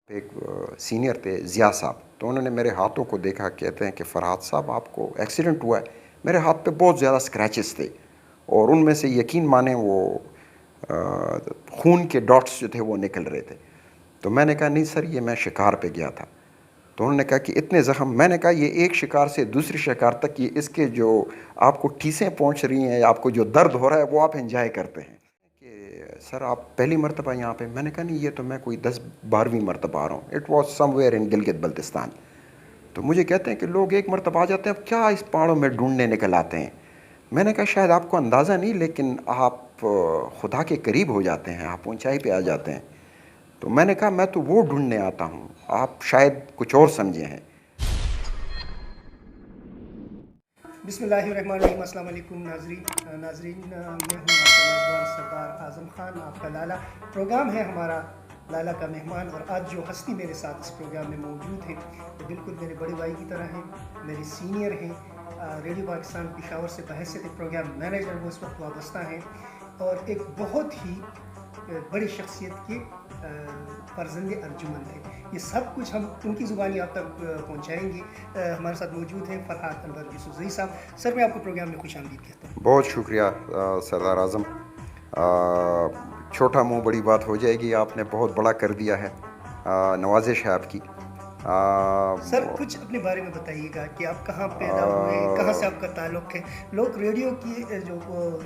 ایک سینئر تھے ضیاء صاحب، تو انہوں نے میرے ہاتھوں کو دیکھا، کہتے ہیں کہ فرحات صاحب آپ کو ایکسیڈنٹ ہوا ہے. میرے ہاتھ پہ بہت زیادہ اسکریچز تھے اور ان میں سے یقین مانیں وہ خون کے ڈاٹس جو تھے وہ نکل رہے تھے. تو میں نے کہا نہیں سر یہ میں شکار پہ گیا تھا. تو انہوں نے کہا کہ اتنے زخم. میں نے کہا یہ ایک شکار سے دوسری شکار تک یہ اس کے جو آپ کو ٹھیسیں پہنچ رہی ہیں، آپ کو جو درد ہو رہا ہے وہ آپ انجوائے کرتے ہیں. کہ سر آپ پہلی مرتبہ یہاں پہ؟ میں نے کہا نہیں یہ تو میں کوئی 10-12ویں مرتبہ آ رہا ہوں. اٹ واز سم ویئر ان گلگت بلتستان. تو مجھے کہتے ہیں کہ لوگ ایک مرتبہ آ جاتے ہیں، اب کیا اس پہاڑوں میں ڈھونڈنے نکل آتے ہیں. میں نے کہا شاید آپ کو اندازہ نہیں، لیکن آپ خدا کے قریب ہو جاتے ہیں، آپ اونچائی پہ آ جاتے ہیں. تو میں نے کہا میں تو وہ ڈھونڈنے آتا ہوں، آپ شاید کچھ اور سمجھے ہیں. بسم اللہ الرحمن الرحیم. السلام علیکم ناظرین. میں ہوں آپ کا میزبان سردار اعظم خان، آپ کا لالا. پروگرام ہے ہمارا لالا کا مہمان، اور آج جو ہستی میرے ساتھ اس پروگرام میں موجود ہے وہ بالکل میرے بڑے بھائی کی طرح ہیں، میرے سینئر ہیں. ریڈیو پاکستان پشاور سے بحیثیت پروگرام مینیجر وہ اس وقت وابستہ ہیں، اور ایک بہت ہی بڑی شخصیت کے فرزند ارجمند تھے. یہ سب کچھ ہم ان کی زبانی آپ تک پہنچائیں گے. ہمارے ساتھ موجود ہیں فرحات انور یوسفزئی صاحب. سر میں آپ کو پروگرام میں خوش آمدید کہتا ہوں. بہت شکریہ سردار اعظم. چھوٹا منہ بڑی بات ہو جائے گی، آپ نے بہت بڑا کر دیا ہے. نوازش ہے آپ کی. سر کچھ اپنے بارے میں بتائیے گا کہ آپ کہاں پیدا ہوئے، کہاں سے آپ کا تعلق ہے. لوگ ریڈیو کی جو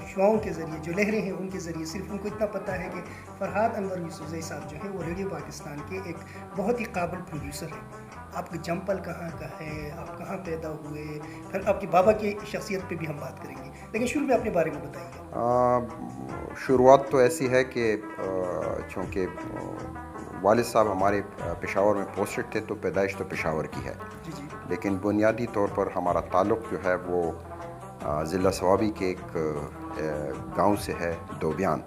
شعاؤں کے ذریعے جو لہریں ہیں ان کے ذریعے صرف ان کو اتنا پتہ ہے کہ فرحات انور یوسفزئی صاحب جو ہیں وہ ریڈیو پاکستان کے ایک بہت ہی قابل پروڈیوسر ہیں. آپ کا جمپل کہاں کا ہے، آپ کہاں پیدا ہوئے، پھر آپ کے بابا کی شخصیت پہ بھی ہم بات کریں گے، لیکن شروع میں اپنے بارے میں بتائیے. شروعات تو ایسی ہے کہ چونکہ والد صاحب ہمارے پشاور میں پوسٹڈ تھے تو پیدائش تو پشاور کی ہے، لیکن بنیادی طور پر ہمارا تعلق جو ہے وہ ضلع صوابی کے ایک گاؤں سے ہے، دوبیان،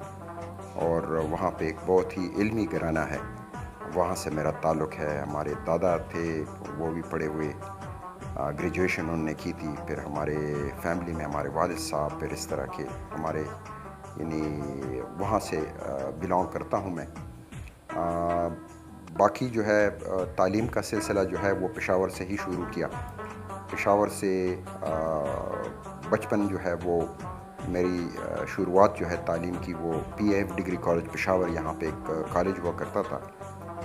اور وہاں پہ ایک بہت ہی علمی گھرانہ ہے، وہاں سے میرا تعلق ہے. ہمارے دادا تھے وہ بھی پڑھے ہوئے، گریجویشن انہوں نے کی تھی. پھر ہمارے فیملی میں ہمارے والد صاحب، پھر اس طرح کے ہمارے یعنی وہاں سے بلانگ کرتا ہوں میں. باقی جو ہے تعلیم کا سلسلہ جو ہے وہ پشاور سے ہی شروع کیا. پشاور سے بچپن جو ہے وہ میری شروعات جو ہے تعلیم کی وہ P F degree college Peshawar, یہاں پہ ایک کالج ہوا کرتا تھا،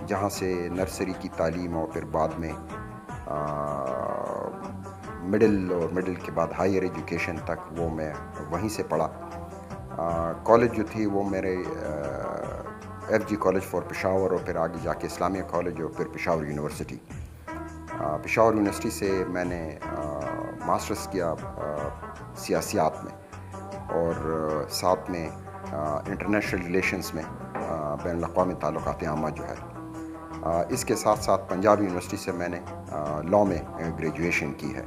جہاں سے نرسری کی تعلیم اور پھر بعد میں مڈل، اور مڈل کے بعد ہائر ایجوکیشن تک وہ میں وہیں سے پڑھا. کالج جو تھی وہ میرے F G college for Peshawar, اور پھر آگے جا کے اسلامیہ کالج، اور پھر پشاور یونیورسٹی. پشاور یونیورسٹی سے میں نے ماسٹرز کیا سیاسیات میں، اور ساتھ میں انٹرنیشنل ریلیشنز میں بین الاقوامی تعلقات عامہ جو ہے. اس کے ساتھ ساتھ پنجاب یونیورسٹی سے میں نے لاء میں گریجویشن کی ہے.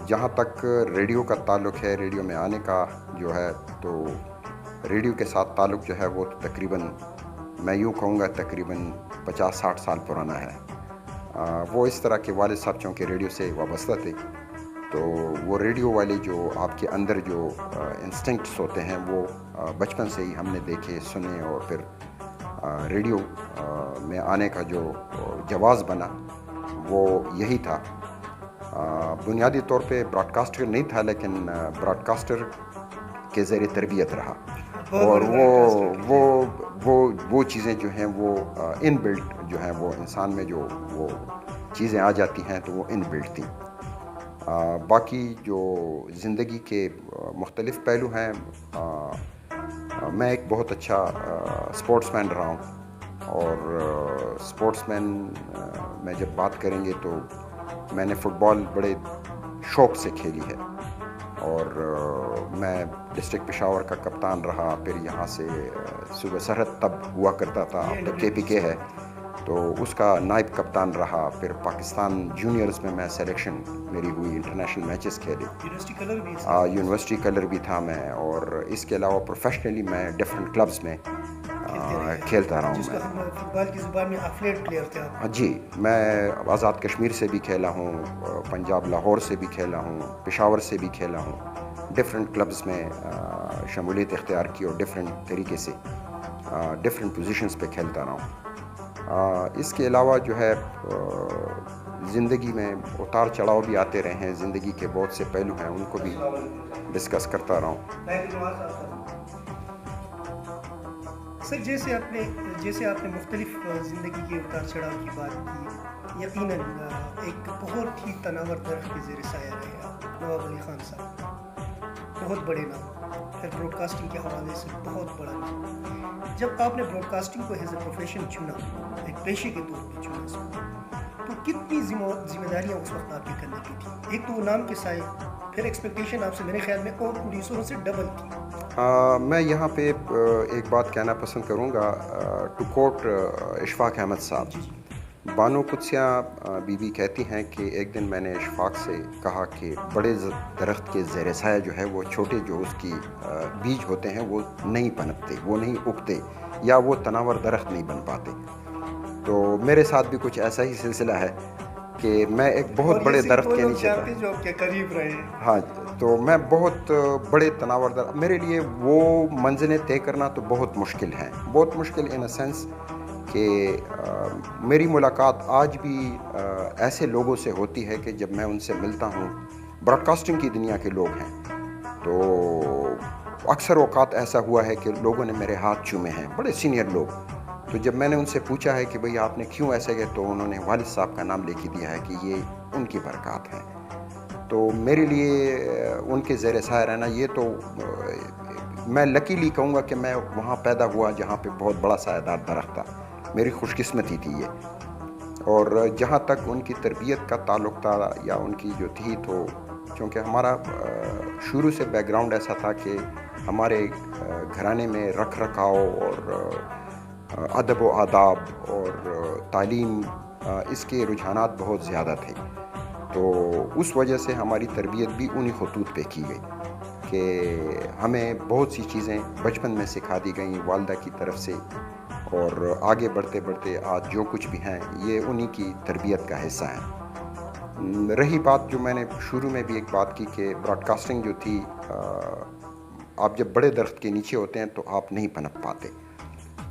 جہاں تک ریڈیو کا تعلق ہے، ریڈیو میں آنے کا جو ہے، تو ریڈیو کے ساتھ تعلق جو ہے وہ تقریباً میں یوں کہوں گا تقریباً 50-60 سال پرانا ہے. وہ اس طرح کے والد صاحب چونکہ ریڈیو سے وابستہ تھے، تو وہ ریڈیو والے جو آپ کے اندر جو انسٹنکٹس ہوتے ہیں وہ بچپن سے ہی ہم نے دیکھے سنے، اور پھر ریڈیو میں آنے کا جو جواز بنا وہ یہی تھا. بنیادی طور پہ براڈ کاسٹر نہیں تھا، لیکن براڈ کاسٹر کے ذریعے تربیت رہا، اور وہ چیزیں جو ہیں وہ ان بلٹ جو ہیں وہ انسان میں جو وہ چیزیں آ جاتی ہیں تو وہ ان بلٹ تھیں. باقی جو زندگی کے مختلف پہلو ہیں، میں ایک بہت اچھا سپورٹس مین رہا ہوں، اور سپورٹس مین میں جب بات کریں گے تو میں نے فٹ بال بڑے شوق سے کھیلی ہے، اور میں ڈسٹرکٹ پشاور کا کپتان رہا. پھر یہاں سے صوبہ سرحد تب ہوا کرتا تھا، اب تو کے پی کے ہے، تو اس کا نائب کپتان رہا. پھر پاکستان جونیئرز میں سلیکشن میری ہوئی، انٹرنیشنل میچز کھیلے، یونیورسٹی کلر بھی تھا میں. اور اس کے علاوہ پروفیشنلی میں ڈفرینٹ کلبز میں کھیلتا رہا ہوں. فٹ بال کی زبان میں ایتھلیٹ پلیئر تھے آپ؟ جی، میں آزاد کشمیر سے بھی کھیلا ہوں، پنجاب لاہور سے بھی کھیلا ہوں، پشاور سے بھی کھیلا ہوں. ڈفرینٹ کلبز میں شمولیت اختیار کی، اور ڈفرینٹ طریقے سے ڈفرینٹ پوزیشنز پہ کھیلتا رہا ہوں. اس کے علاوہ جو ہے زندگی میں اتار چڑھاؤ بھی آتے رہے ہیں، زندگی کے بہت سے پہلو ہیں، ان کو بھی ڈسکس کرتا رہا ہوں۔ سر جیسے آپ نے مختلف زندگی کے اتار چڑھاؤ کی بات کی، یقیناً ایک بہت ہی تناور درخت کے زیر سایہ رہے آپ نواب علی خان صاحب، بہت بڑے نام، پھر براڈ کاسٹنگ کے حوالے سے بہت بڑا نام۔ جب آپ نے براڈ کاسٹنگ کو ایز اے پروفیشن چنا، ایک پیشے کے طور پہ چنا اس کو، تو کتنی ذمہ داریاں اس وقت آپ کی کرنے کی تھی؟ ایک تو وہ نام کے سائے، پھر ایکسپیکٹیشن آپ سے میرے خیال میں اور پروڈیوسروں سے ڈبل تھی۔ میں یہاں پہ ایک بات کہنا پسند کروں گا، ٹو کوٹ اشفاق احمد صاحب، بانو قدسیہ بی بی کہتی ہیں کہ ایک دن میں نے اشفاق سے کہا کہ بڑے درخت کے زیر سایہ جو ہے وہ چھوٹے جو اس کی بیج ہوتے ہیں وہ نہیں پنپتے، وہ نہیں اگتے، یا وہ تناور درخت نہیں بن پاتے۔ تو میرے ساتھ بھی کچھ ایسا ہی سلسلہ ہے کہ میں ایک بہت بڑے درخت کے نیچے تھا، جو آپ کے قریب رہے ہیں۔ ہاں، تو میں بہت بڑے تناور درخت، میرے لیے وہ منزلیں طے کرنا تو بہت مشکل ہیں، بہت مشکل ان اے سینس کہ میری ملاقات آج بھی ایسے لوگوں سے ہوتی ہے کہ جب میں ان سے ملتا ہوں، براڈ کاسٹنگ کی دنیا کے لوگ ہیں، تو اکثر اوقات ایسا ہوا ہے کہ لوگوں نے میرے ہاتھ چومے ہیں، بڑے سینئر لوگ۔ تو جب میں نے ان سے پوچھا ہے کہ بھئی آپ نے کیوں ایسے گئے، تو انہوں نے والد صاحب کا نام لے کے دیا ہے کہ یہ ان کی برکات ہیں۔ تو میرے لیے ان کے زیر سایہ رہنا، یہ تو میں لکیلی کہوں گا کہ میں وہاں پیدا ہوا جہاں پہ بہت بڑا سایہ دار درخت تھا، میری خوش قسمتی تھی یہ۔ اور جہاں تک ان کی تربیت کا تعلق تھا یا ان کی جو تھی، تو چونکہ ہمارا شروع سے بیک گراؤنڈ ایسا تھا کہ ہمارے گھرانے میں رکھ رکھاؤ اور ادب و آداب اور تعلیم، اس کے رجحانات بہت زیادہ تھے، تو اس وجہ سے ہماری تربیت بھی انہی خطوط پہ کی گئی کہ ہمیں بہت سی چیزیں بچپن میں سکھا دی گئیں والدہ کی طرف سے، اور آگے بڑھتے بڑھتے آج جو کچھ بھی ہیں یہ انہی کی تربیت کا حصہ ہیں۔ رہی بات جو میں نے شروع میں بھی ایک بات کی کہ براڈ کاسٹنگ جو تھی، آپ جب بڑے درخت کے نیچے ہوتے ہیں تو آپ نہیں پنپ پاتے،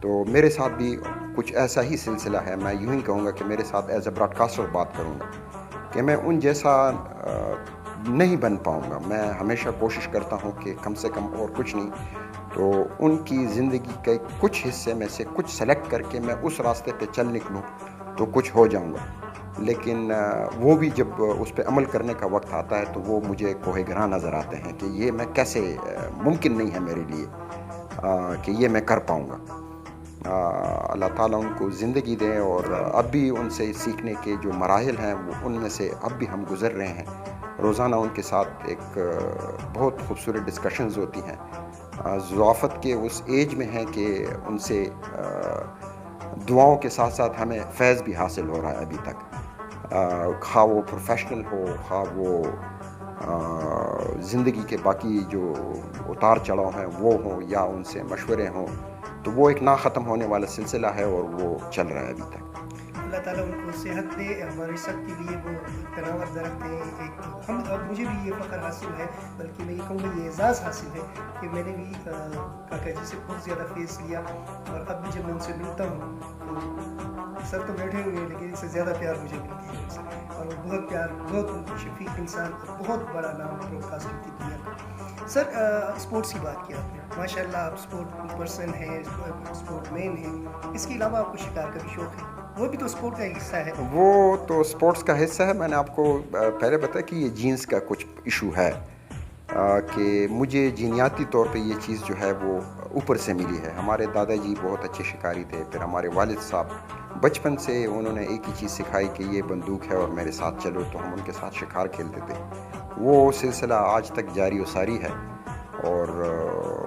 تو میرے ساتھ بھی کچھ ایسا ہی سلسلہ ہے۔ میں یوں ہی کہوں گا کہ میرے ساتھ ایز اے براڈ کاسٹر بات کروں گا کہ میں ان جیسا نہیں بن پاؤں گا۔ میں ہمیشہ کوشش کرتا ہوں کہ کم سے کم اور کچھ نہیں تو ان کی زندگی کے کچھ حصے میں سے کچھ سلیکٹ کر کے میں اس راستے پہ چل نکلوں تو کچھ ہو جاؤں گا، لیکن وہ بھی جب اس پہ عمل کرنے کا وقت آتا ہے تو وہ مجھے کوہ گراں نظر آتے ہیں کہ یہ میں کیسے، ممکن نہیں ہے میرے لیے کہ یہ میں کر پاؤں گا۔ اللہ تعالیٰ ان کو زندگی دیں، اور اب بھی ان سے سیکھنے کے جو مراحل ہیں وہ ان میں سے اب بھی ہم گزر رہے ہیں۔ روزانہ ان کے ساتھ ایک بہت خوبصورت ڈسکشنز ہوتی ہیں، ضعافت کے اس ایج میں ہیں کہ ان سے دعاؤں کے ساتھ ساتھ ہمیں فیض بھی حاصل ہو رہا ہے ابھی تک، خواہ وہ پروفیشنل ہو، خواہ وہ زندگی کے باقی جو اتار چڑھاؤ ہیں وہ ہوں، یا ان سے مشورے ہوں، تو وہ ایک نہ ختم ہونے والا سلسلہ ہے اور وہ چل رہا ہے ابھی تک۔ اللہ تعالیٰ ان کو صحت دے، ہمارے سب کے لیے وہ تناور درخت ہیں۔ ایک مجھے بھی یہ فخر حاصل ہے، بلکہ میں یہ کہوں گا یہ اعزاز حاصل ہے کہ میں نے بھی کاکا جی سے بہت زیادہ فیض لیا، اور اب بھی جب میں ان سے ملتا ہوں تو سر تو بیٹھے ہوئے ہیں لیکن اس سے زیادہ پیار مجھے ملتی ہے ان سے، اور وہ بہت پیار، بہت شفیق انسان، بہت بڑا نام براڈ کاسٹنگ کی دنیا کا۔ سر اسپورٹس کی بات کی آپ نے، ماشاء اللہ آپ اسپورٹ پرسن ہیں، اسپورٹ مین ہیں، اس کے علاوہ آپ کو شکار کا بھی شوق ہے، وہ بھی تو اسپورٹ کا ایک حصہ ہے۔ وہ تو اسپورٹس کا حصہ ہے۔ میں نے آپ کو پہلے بتایا کہ یہ جینز کا کچھ ایشو ہے، کہ مجھے جینیاتی طور پہ یہ چیز جو ہے وہ اوپر سے ملی ہے۔ ہمارے دادا جی بہت اچھے شکاری تھے، پھر ہمارے والد صاحب بچپن سے انہوں نے ایک ہی چیز سکھائی کہ یہ بندوق ہے اور میرے ساتھ چلو، تو ہم ان کے ساتھ شکار کھیلتے تھے۔ وہ سلسلہ آج تک جاری و ساری ہے، اور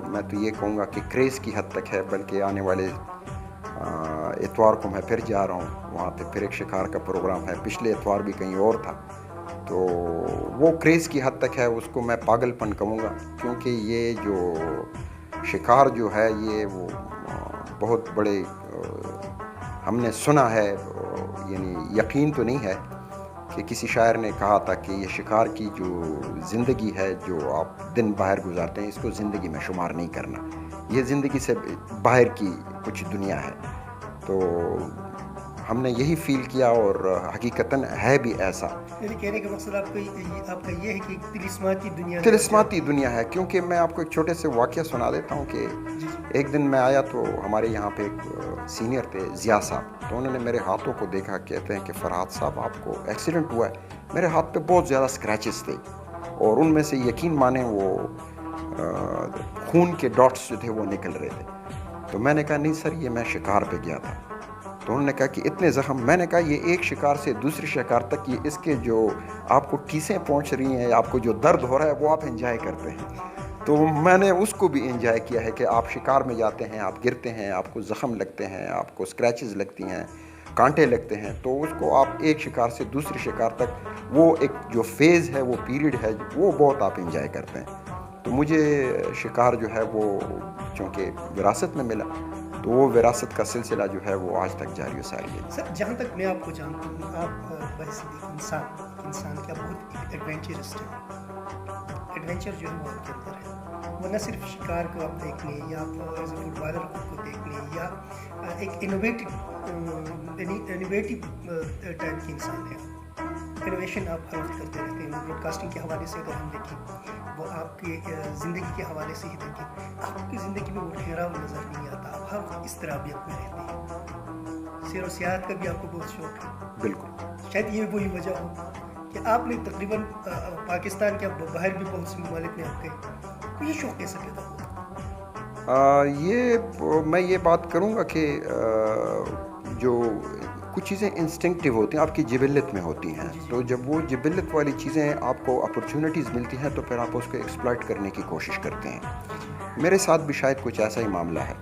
میں تو یہ کہوں گا کہ کریز کی حد تک ہے، بلکہ آنے والے اتوار کو میں پھر جا رہا ہوں، وہاں پہ پھر ایک شکار کا پروگرام ہے، پچھلے اتوار بھی کہیں اور تھا، تو وہ کریز کی حد تک ہے، اس کو میں پاگل پن کہوں گا، کیونکہ یہ جو شکار جو ہے یہ وہ بہت بڑے، ہم نے سنا ہے، یعنی یقین تو نہیں ہے، کہ کسی شاعر نے کہا تھا کہ یہ شکار کی جو زندگی ہے جو آپ دن باہر گزارتے ہیں، اس کو زندگی میں شمار نہیں کرنا، یہ زندگی سے باہر کی کچھ دنیا ہے۔ تو ہم نے یہی فیل کیا اور حقیقتاً ہے بھی ایسا. میرے کہنے کا مقصد آپ کا یہ ہے کہ طلسماتی دنیا طلسماتی دنیا ہے. کیونکہ میں آپ کو ایک چھوٹے سے واقعہ سنا دیتا ہوں کہ ایک دن میں آیا تو ہمارے یہاں پہ ایک سینئر تھے ضیاء صاحب, تو انہوں نے میرے ہاتھوں کو دیکھا, کہتے ہیں کہ فرحات صاحب آپ کو ایکسیڈنٹ ہوا ہے. میرے ہاتھ پہ بہت زیادہ اسکریچز تھے اور ان میں سے یقین مانیں وہ خون کے ڈاٹس جو تھے وہ نکل رہے تھے. تو میں نے کہا نہیں سر یہ میں شکار پہ گیا تھا. تو انہوں نے کہا کہ اتنے زخم. میں نے کہا یہ ایک شکار سے دوسری شکار تک یہ اس کے جو آپ کو ٹھیسیں پہنچ رہی ہیں, آپ کو جو درد ہو رہا ہے وہ آپ انجوائے کرتے ہیں. تو میں نے اس کو بھی انجوائے کیا ہے کہ آپ شکار میں جاتے ہیں, آپ گرتے ہیں, آپ کو زخم لگتے ہیں, آپ کو اسکریچز لگتی ہیں, کانٹے لگتے ہیں, تو اس کو آپ ایک شکار سے دوسری شکار تک وہ ایک جو فیز ہے وہ پیریڈ ہے وہ بہت آپ انجوائے کرتے ہیں. تو مجھے شکار جو ہے وہ چونکہ وراثت میں ملا تو وہ وراثت کا سلسلہ جو ہے وہ آج تک جاری و ساری ہے. سر جہاں تک میں آپ کو جانتا ہوں آپ بحثیت انسان کیا بہت ایڈونچرسٹ ہے. ایڈونچر جو ہے وہ آپ کے اندر ہے, وہ نہ صرف شکار کو آپ دیکھ لیں یا آپ ایز اے فٹ بالر کو دیکھ لیں یا ایک انوویٹو ٹائپ کے انسان ہے. انوویشن آپ ہر وقت کرتے رہتے ہیں. براڈ کاسٹنگ کے حوالے سے اگر ہم دیکھیں وہ آپ کی زندگی کے حوالے سے ہی دیکھیں, آپ کی زندگی میں وہ ٹھہراؤ نظر نہیں آتا. آپ ہر وقت اضطرابیت میں رہتے ہیں. سیر و سیاحت کا بھی آپ کو بہت شوق ہے. بالکل. شاید یہ وہی وجہ ہو کہ آپ نے تقریباً پاکستان کے باہر بھی بہت سے ممالک میں آپ گئے, تو یہ شوق کیسے پیدا ہوا؟ میں یہ بات کروں گا کہ جو کچھ چیزیں انسٹنکٹیو ہوتی ہیں, آپ کی جبلت میں ہوتی ہیں. تو جب وہ جبلت والی چیزیں آپ کو اپرچونٹیز ملتی ہیں تو پھر آپ اس کو ایکسپلائٹ کرنے کی کوشش کرتے ہیں. میرے ساتھ بھی شاید کچھ ایسا ہی معاملہ ہے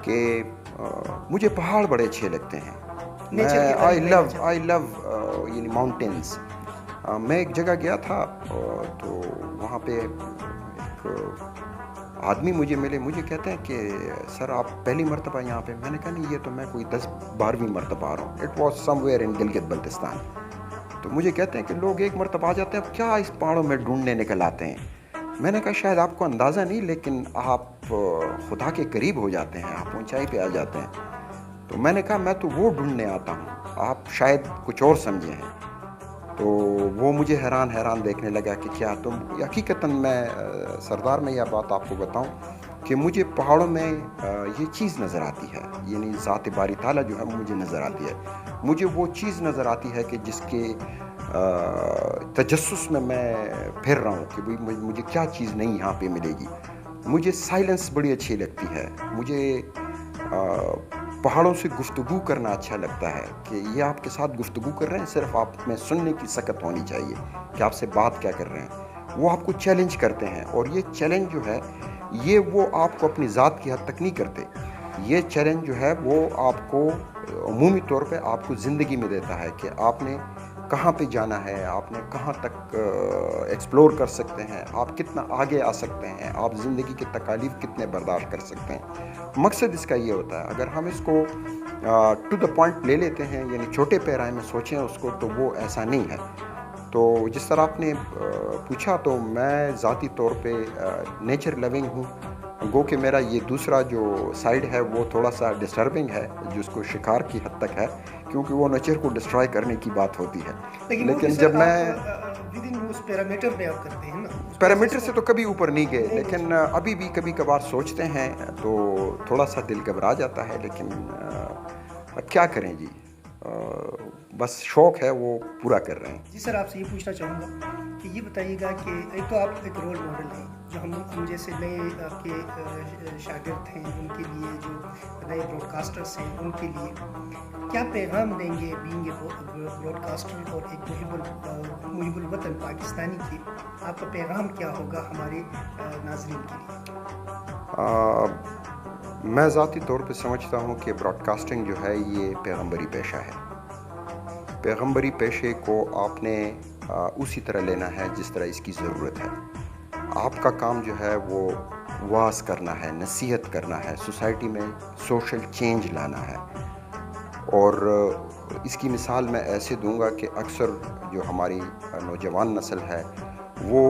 کہ مجھے پہاڑ بڑے اچھے لگتے ہیں. آئی لو یعنی ماؤنٹینز. میں ایک جگہ گیا تھا تو وہاں پہ ایک آدمی مجھے ملے, مجھے کہتے ہیں کہ سر آپ پہلی مرتبہ یہاں پہ. میں نے کہا نہیں یہ تو میں کوئی 10-12ویں مرتبہ آ رہا ہوں. اٹ واز سم ویئر ان گلگت بلتستان. تو مجھے کہتے ہیں کہ لوگ ایک مرتبہ آ جاتے ہیں, اب کیا اس پہاڑوں میں ڈھونڈنے نکل آتے ہیں. میں نے کہا شاید آپ کو اندازہ نہیں لیکن آپ خدا کے قریب ہو جاتے ہیں, آپ اونچائی پہ آ جاتے ہیں. تو میں نے کہا میں تو وہ ڈھونڈنے آتا ہوں, آپ شاید کچھ اور سمجھے ہیں. تو وہ مجھے حیران دیکھنے لگا کہ کیا تم. حقیقتاً میں سردار میں یہ بات آپ کو بتاؤں کہ مجھے پہاڑوں میں یہ چیز نظر آتی ہے, یعنی ذات باری تعالیٰ جو ہے مجھے نظر آتی ہے. مجھے وہ چیز نظر آتی ہے کہ جس کے تجسس میں پھر رہا ہوں کہ بھئی مجھے کیا چیز نہیں یہاں پہ ملے گی. مجھے سائلنس بڑی اچھی لگتی ہے. مجھے پہاڑوں سے گفتگو کرنا اچھا لگتا ہے کہ یہ آپ کے ساتھ گفتگو کر رہے ہیں, صرف آپ میں سننے کی سکت ہونی چاہیے کہ آپ سے بات کیا کر رہے ہیں. وہ آپ کو چیلنج کرتے ہیں اور یہ چیلنج جو ہے یہ وہ آپ کو اپنی ذات کی حد تک نہیں کرتے. یہ چیلنج جو ہے وہ آپ کو عمومی طور پہ آپ کو زندگی میں دیتا ہے کہ آپ نے کہاں پہ جانا ہے, آپ نے کہاں تک ایکسپلور کر سکتے ہیں, آپ کتنا آگے آ سکتے ہیں, آپ زندگی کے تکالیف کتنے برداشت کر سکتے ہیں. مقصد اس کا یہ ہوتا ہے. اگر ہم اس کو ٹو دا پوائنٹ لے لیتے ہیں, یعنی چھوٹے پیمانے میں سوچیں اس کو, تو وہ ایسا نہیں ہے. تو جس طرح آپ نے پوچھا تو میں ذاتی طور پہ نیچر لونگ ہوں. گو کہ میرا یہ دوسرا جو سائیڈ ہے وہ تھوڑا سا ڈسٹربنگ ہے, جس کو شکار کی حد تک ہے, کیونکہ وہ نیچر کو ڈسٹرائے کرنے کی بات ہوتی ہے. لیکن جب میں پیرامیٹر میں آپ کرتے ہیں نا, پیرامیٹر سے تو کبھی اوپر نہیں گئے, لیکن ابھی بھی کبھی کبھار سوچتے ہیں تو تھوڑا سا دل گھبرا جاتا ہے. لیکن کیا کریں جی, بس شوق ہے وہ پورا کر رہے ہیں. جی سر آپ سے یہ پوچھنا چاہوں گا کہ یہ بتائیے گا کہ ایک تو آپ ایک رول ماڈل ہیں جو ہم جیسے نئے آپ کے شاگرد ہیں ان کے لیے, جو نئے براڈ کاسٹرس ہیں ان کے لیے کیا پیغام دیں گے بینگ اے براڈ کاسٹر اور ایک محب الوطن پاکستانی کی, آپ کا پیغام کیا ہوگا ہمارے ناظرین کے لیے؟ میں ذاتی طور پہ سمجھتا ہوں کہ براڈ کاسٹنگ جو ہے یہ پیغمبری پیشہ ہے. پیغمبری پیشے کو آپ نے اسی طرح لینا ہے جس طرح اس کی ضرورت ہے. آپ کا کام جو ہے وہ واعظ کرنا ہے, نصیحت کرنا ہے, سوسائٹی میں سوشل چینج لانا ہے. اور اس کی مثال میں ایسے دوں گا کہ اکثر جو ہماری نوجوان نسل ہے وہ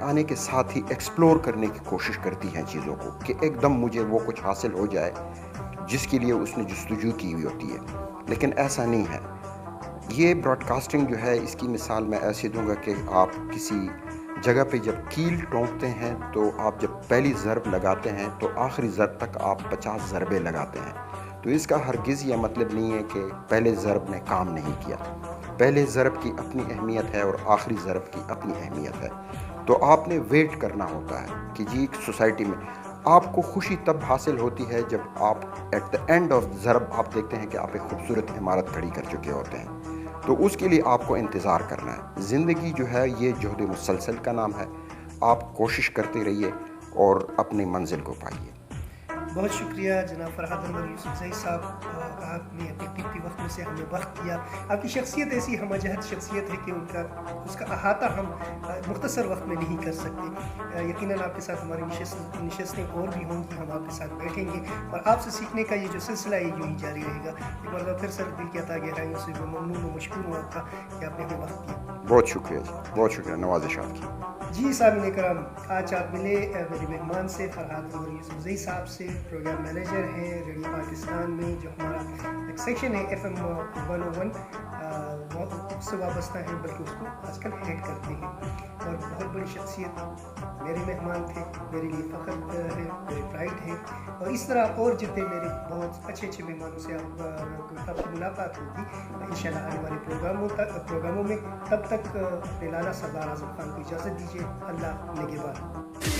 آنے کے ساتھ ہی ایکسپلور کرنے کی کوشش کرتی ہیں چیزوں کو, کہ ایک دم مجھے وہ کچھ حاصل ہو جائے جس کے لیے اس نے جستجو کی ہوئی ہوتی ہے، لیکن ایسا نہیں ہے۔ یہ براڈ کاسٹنگ جو ہے، اس کی مثال میں ایسے دوں گا کہ آپ کسی جگہ پہ جب کیل ٹونکتے ہیں تو آپ جب پہلی ضرب لگاتے ہیں تو آخری ضرب تک آپ 50 ضربیں لگاتے ہیں۔ تو اس کا ہرگز یہ مطلب نہیں ہے کہ پہلے ضرب نے کام نہیں کیا۔ پہلے ضرب کی اپنی اہمیت ہے اور آخری ضرب کی اپنی اہمیت ہے۔ تو آپ نے ویٹ کرنا ہوتا ہے کہ جی سوسائٹی میں آپ کو خوشی تب حاصل ہوتی ہے جب آپ ایٹ دا اینڈ آف ضرب آپ دیکھتے ہیں کہ آپ ایک خوبصورت عمارت کھڑی کر چکے ہوتے ہیں۔ تو اس کے لیے آپ کو انتظار کرنا ہے۔ زندگی جو ہے یہ جہد مسلسل کا نام ہے۔ آپ کوشش کرتے رہیے اور اپنی منزل کو پائیے۔ بہت شکریہ جناب فرحات انور یوسفزئی صاحب، آپ نے اپنے قیمتی وقت میں سے ہمیں وقت دیا۔ آپ کی شخصیت ایسی ہمہ جہت شخصیت ہے کہ اس کا احاطہ ہم مختصر وقت میں نہیں کر سکتے۔ یقیناً آپ کے ساتھ ہماری نشستیں اور بھی ہوں گی، ہم آپ کے ساتھ بیٹھیں گے اور آپ سے سیکھنے کا یہ جو سلسلہ ہے یوں ہی جاری رہے گا۔ ایک مرتبہ پھر سر دل کی عطا گہرائیوں سے میں ممنون و مشکور ہوں آپ کا کہ آپ نے ہمیں وقت دیا۔ بہت شکریہ جی، بہت شکریہ، نوازشات کی۔ جی سامعین کرام، آج آپ ملے میرے مہمان سے، فرحات انور یوسفزئی صاحب سے، پروگرام مینیجر ہیں ریڈیو پاکستان میں، جو ہمارا ایک سیکشن ہے FM 101 سے وابستہ ہیں، بلکہ اس کو آج کل ہیڈ کرتے ہیں، اور بہت بڑی شخصیت میرے مہمان تھے، میرے لیے فخر ہے، میرے پرائڈ ہے، اور اس طرح اور جتنے میرے بہت اچھے اچھے مہمانوں سے آپ کی ملاقات ہوگی انشاءاللہ آنے والے پروگراموں میں۔ تب تک اپنے لالا سردار اعظم خان کو اجازت دیجیے۔ اللہ نگہبان۔